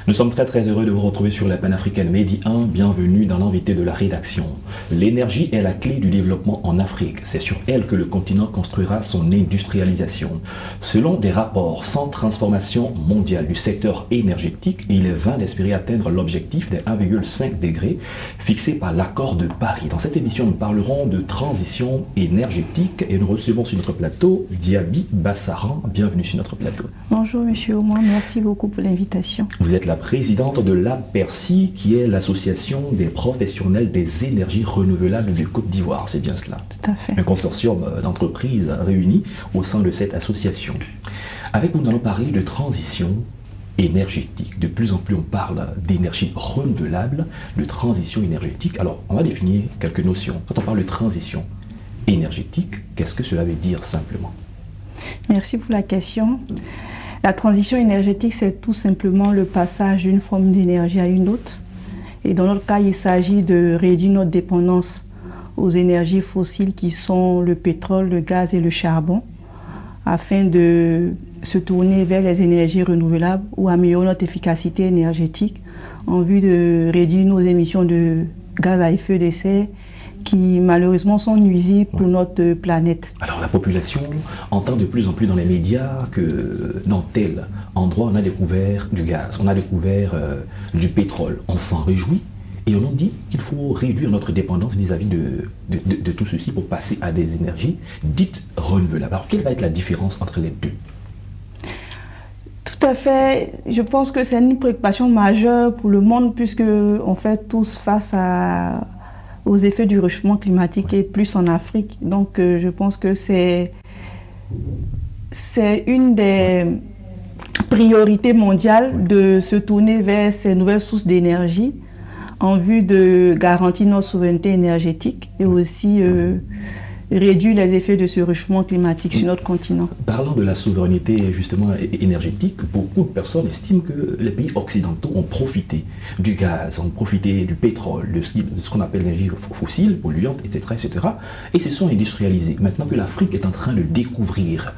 Nous sommes très heureux de vous retrouver sur la panafricaine Medi 1. Bienvenue dans l'invité de la rédaction. L'énergie est la clé du développement en Afrique. C'est sur elle que le continent construira son industrialisation. Selon des rapports, sans transformation mondiale du secteur énergétique, il est vain d'espérer atteindre l'objectif des 1,5 degrés fixé par l'accord de Paris. Dans cette émission, nous parlerons de transition énergétique et nous recevons sur notre plateau Diaby Bassaran. Bienvenue sur notre plateau. Bonjour Monsieur Oumar, merci beaucoup pour l'invitation. Vous êtes la présidente de l'APERSI, qui est l'association des professionnels des énergies renouvelables de Côte d'Ivoire, c'est bien cela? Tout à fait. Un consortium d'entreprises réunies au sein de cette association. Avec vous, nous allons parler de transition énergétique. De plus en plus, on parle d'énergie renouvelable, de transition énergétique. Alors, on va définir quelques notions. Quand on parle de transition énergétique, qu'est-ce que cela veut dire simplement? Merci pour la question. La transition énergétique, c'est tout simplement le passage d'une forme d'énergie à une autre. Et dans notre cas, il s'agit de réduire notre dépendance aux énergies fossiles qui sont le pétrole, le gaz et le charbon, afin de se tourner vers les énergies renouvelables ou améliorer notre efficacité énergétique en vue de réduire nos émissions de gaz à effet de serre qui malheureusement sont nuisibles pour notre planète. Alors la population entend de plus en plus dans les médias que dans tel endroit on a découvert du gaz, on a découvert du pétrole. On s'en réjouit et on nous dit qu'il faut réduire notre dépendance vis-à-vis de tout ceci pour passer à des énergies dites renouvelables. Alors quelle va être la différence entre les deux? Tout à fait. Je pense que c'est une préoccupation majeure pour le monde puisque on fait tous face aux effets du réchauffement climatique et plus en Afrique. Donc je pense que c'est une des priorités mondiales de se tourner vers ces nouvelles sources d'énergie en vue de garantir notre souveraineté énergétique et aussi réduire les effets de ce réchauffement climatique sur notre continent. Parlant de la souveraineté justement énergétique, beaucoup de personnes estiment que les pays occidentaux ont profité du gaz, ont profité du pétrole, de ce qu'on appelle l'énergie fossile, polluante, etc., et se sont industrialisés. Maintenant que l'Afrique est en train de découvrir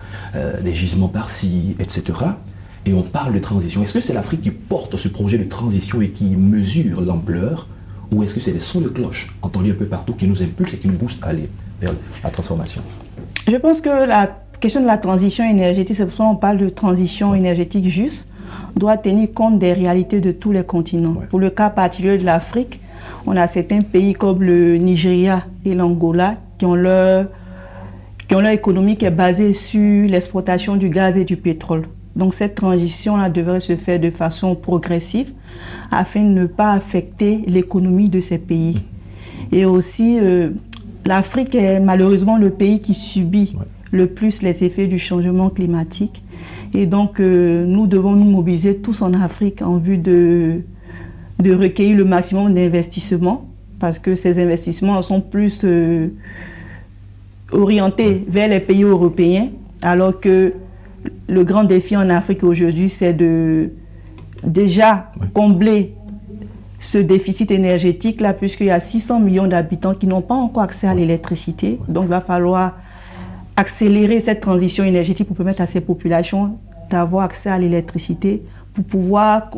des gisements par-ci, etc., et on parle de transition, est-ce que c'est l'Afrique qui porte ce projet de transition et qui mesure l'ampleur, ou est-ce que c'est des sons de cloche entendus un peu partout qui nous impulsent et qui nous boostent à aller vers la transformation? Je pense que la question de la transition énergétique, c'est pour ça qu'on parle de transition énergétique juste, doit tenir compte des réalités de tous les continents. Pour le cas particulier de l'Afrique, on a certains pays comme le Nigeria et l'Angola qui ont leur économie qui est basée sur l'exploitation du gaz et du pétrole. Donc cette transition-là devrait se faire de façon progressive afin de ne pas affecter l'économie de ces pays. Et aussi, l'Afrique est malheureusement le pays qui subit le plus les effets du changement climatique. Et donc, nous devons nous mobiliser tous en Afrique en vue de recueillir le maximum d'investissements, parce que ces investissements sont plus orientés vers les pays européens, alors que le grand défi en Afrique aujourd'hui, c'est de déjà combler ce déficit énergétique-là, puisqu'il y a 600 millions d'habitants qui n'ont pas encore accès à l'électricité. Donc, il va falloir accélérer cette transition énergétique pour permettre à ces populations d'avoir accès à l'électricité pour pouvoir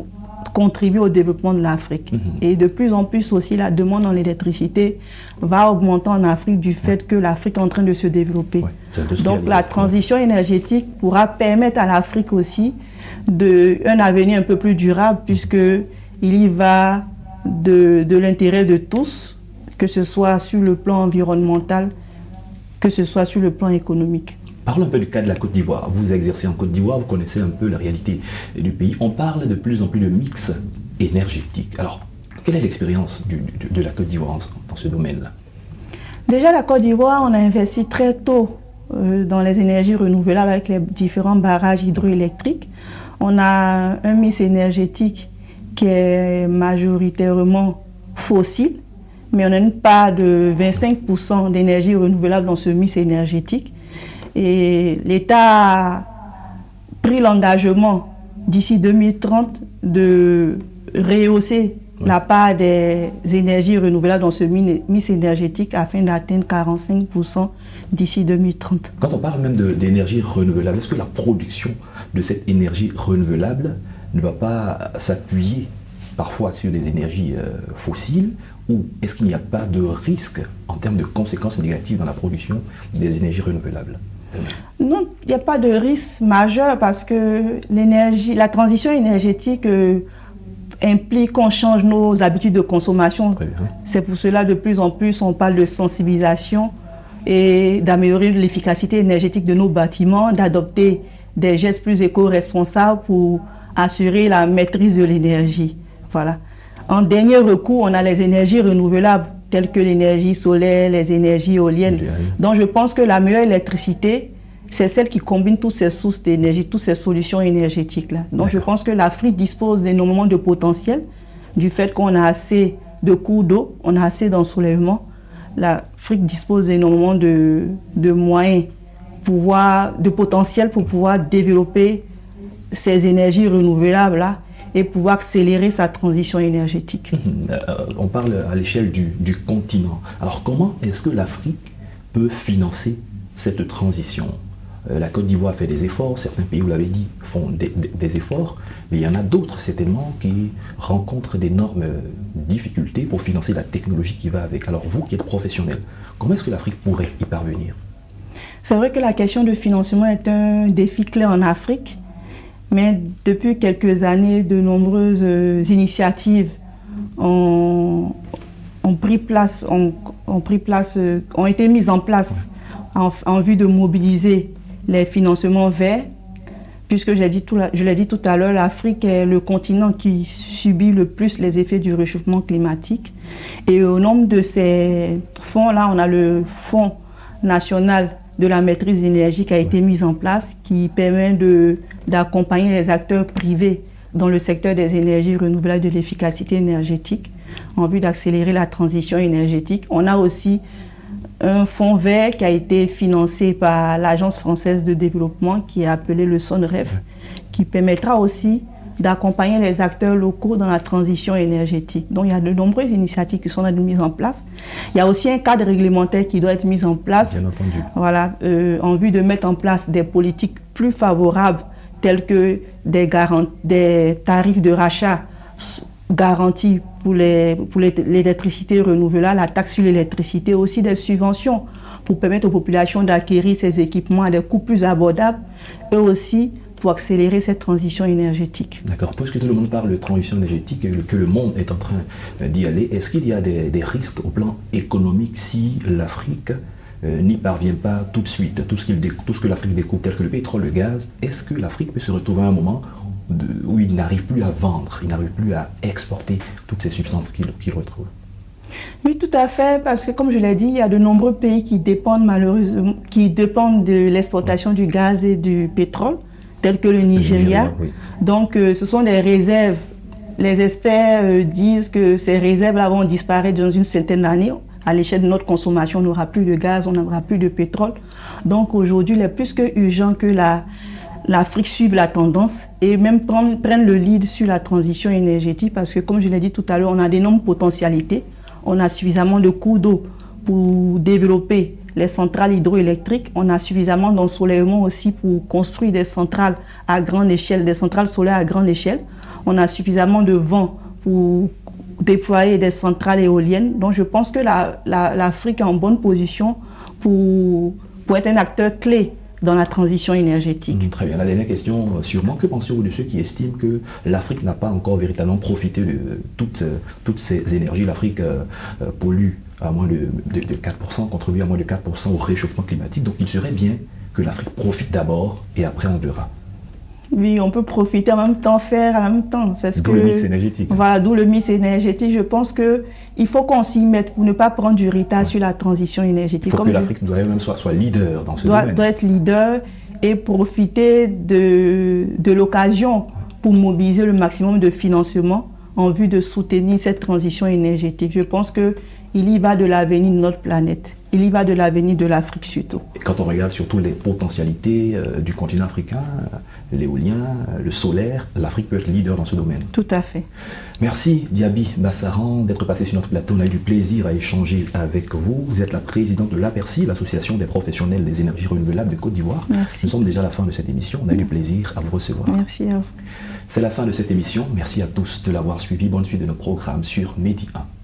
contribuer au développement de l'Afrique. Et de plus en plus aussi, la demande en électricité va augmenter en Afrique du fait que l'Afrique est en train de se développer. Donc, la transition énergétique pourra permettre à l'Afrique aussi un avenir un peu plus durable, puisqu'il y va de l'intérêt de tous, que ce soit sur le plan environnemental, que ce soit sur le plan économique. Parlons un peu du cas de la Côte d'Ivoire. Vous exercez en Côte d'Ivoire, vous connaissez un peu la réalité du pays. On parle de plus en plus de mix énergétique. Alors, quelle est l'expérience de la Côte d'Ivoire dans ce domaine-là? Déjà, la Côte d'Ivoire, on a investi très tôt dans les énergies renouvelables avec les différents barrages hydroélectriques. On a un mix énergétique qui est majoritairement fossile, mais on a une part de 25% d'énergie renouvelable dans ce mix énergétique. Et l'État a pris l'engagement d'ici 2030 de rehausser la part des énergies renouvelables dans ce mix énergétique afin d'atteindre 45% d'ici 2030. Quand on parle même d'énergie renouvelable, est-ce que la production de cette énergie renouvelable ne va pas s'appuyer parfois sur des énergies fossiles, ou est-ce qu'il n'y a pas de risque en termes de conséquences négatives dans la production des énergies renouvelables? Non, il n'y a pas de risque majeur parce que la transition énergétique implique qu'on change nos habitudes de consommation. C'est pour cela de plus en plus on parle de sensibilisation et d'améliorer l'efficacité énergétique de nos bâtiments, d'adopter des gestes plus éco-responsables pour assurer la maîtrise de l'énergie. Voilà. En dernier recours, on a les énergies renouvelables telles que l'énergie solaire, les énergies éoliennes. Donc je pense que la meilleure électricité, c'est celle qui combine toutes ces sources d'énergie, toutes ces solutions énergétiques-là. Donc je pense que l'Afrique dispose d'énormément de potentiel du fait qu'on a assez de cours d'eau, on a assez d'ensoleillement. L'Afrique dispose d'énormément de moyens, de potentiel pour pouvoir développer ces énergies renouvelables-là et pouvoir accélérer sa transition énergétique. On parle à l'échelle du continent. Alors comment est-ce que l'Afrique peut financer cette transition? La Côte d'Ivoire fait des efforts, certains pays, vous l'avez dit, font des efforts, mais il y en a d'autres certainement qui rencontrent d'énormes difficultés pour financer la technologie qui va avec. Alors vous qui êtes professionnel, comment est-ce que l'Afrique pourrait y parvenir? C'est vrai que la question de financement est un défi clé en Afrique, mais depuis quelques années, de nombreuses initiatives ont été mises en place en vue de mobiliser les financements verts, puisque je l'ai dit tout à l'heure, l'Afrique est le continent qui subit le plus les effets du réchauffement climatique. Et au nombre de ces fonds-là, on a le Fonds national de la maîtrise d'énergie qui a été mis en place, qui permet d'accompagner les acteurs privés dans le secteur des énergies renouvelables, de l'efficacité énergétique, en vue d'accélérer la transition énergétique. On a aussi un fonds vert qui a été financé par l'Agence française de développement, qui est appelé le SONREF, qui permettra aussi d'accompagner les acteurs locaux dans la transition énergétique. Donc il y a de nombreuses initiatives qui sont mises en place. Il y a aussi un cadre réglementaire qui doit être mis en place, bien entendu, voilà, en vue de mettre en place des politiques plus favorables, telles que des tarifs de rachat garantis pour l'électricité renouvelable, la taxe sur l'électricité, aussi des subventions pour permettre aux populations d'acquérir ces équipements à des coûts plus abordables, et aussi pour accélérer cette transition énergétique. D'accord. Puisque tout le monde parle de transition énergétique et que le monde est en train d'y aller, est-ce qu'il y a des risques au plan économique si l'Afrique n'y parvient pas tout de suite? Tout ce que l'Afrique découvre, tel que le pétrole, le gaz, est-ce que l'Afrique peut se retrouver à un moment où il n'arrive plus à vendre, il n'arrive plus à exporter toutes ces substances qu'il retrouve? Oui, tout à fait, parce que comme je l'ai dit, il y a de nombreux pays qui dépendent malheureusement, de l'exportation du gaz et du pétrole, tels que le Nigeria. Oui. Donc, ce sont des réserves. Les experts disent que ces réserves-là vont disparaître dans une centaine d'années. À l'échelle de notre consommation, on n'aura plus de gaz, on n'aura plus de pétrole. Donc, aujourd'hui, il est plus que urgent que l'Afrique suive la tendance et même prenne le lead sur la transition énergétique, parce que, comme je l'ai dit tout à l'heure, on a d'énormes potentialités. On a suffisamment de cours d'eau pour développer les centrales hydroélectriques. On a suffisamment d'ensoleillement aussi pour construire des centrales à grande échelle, des centrales solaires à grande échelle. On a suffisamment de vent pour déployer des centrales éoliennes. Donc je pense que l'Afrique est en bonne position pour être un acteur clé dans la transition énergétique. Très bien. La dernière question, sûrement, que pensez-vous de ceux qui estiment que l'Afrique n'a pas encore véritablement profité de toutes ces énergies? L'Afrique pollue à moins de 4%, contribue à moins de 4% au réchauffement climatique. Donc il serait bien que l'Afrique profite d'abord et après on verra. Oui, on peut profiter en même temps, faire en même temps. D'où le mix énergétique. Voilà, d'où le mix énergétique. Je pense qu'il faut qu'on s'y mette pour ne pas prendre du retard sur la transition énergétique. Il faut que l'Afrique même soit leader dans ce domaine. Doit être leader et profiter de l'occasion pour mobiliser le maximum de financement en vue de soutenir cette transition énergétique. Je pense qu'il y va de l'avenir de notre planète. il y va de l'avenir de l'Afrique surtout. Et quand on regarde surtout les potentialités du continent africain, l'éolien, le solaire, l'Afrique peut être leader dans ce domaine. Tout à fait. Merci Diaby Bassaran d'être passé sur notre plateau. On a eu du plaisir à échanger avec vous. Vous êtes la présidente de l'APERSI, l'Association des professionnels des énergies renouvelables de Côte d'Ivoire. Merci. Nous sommes déjà à la fin de cette émission. On a eu du plaisir à vous recevoir. Merci à vous. C'est la fin de cette émission. Merci à tous de l'avoir suivi. Bonne suite de nos programmes sur Medi 1.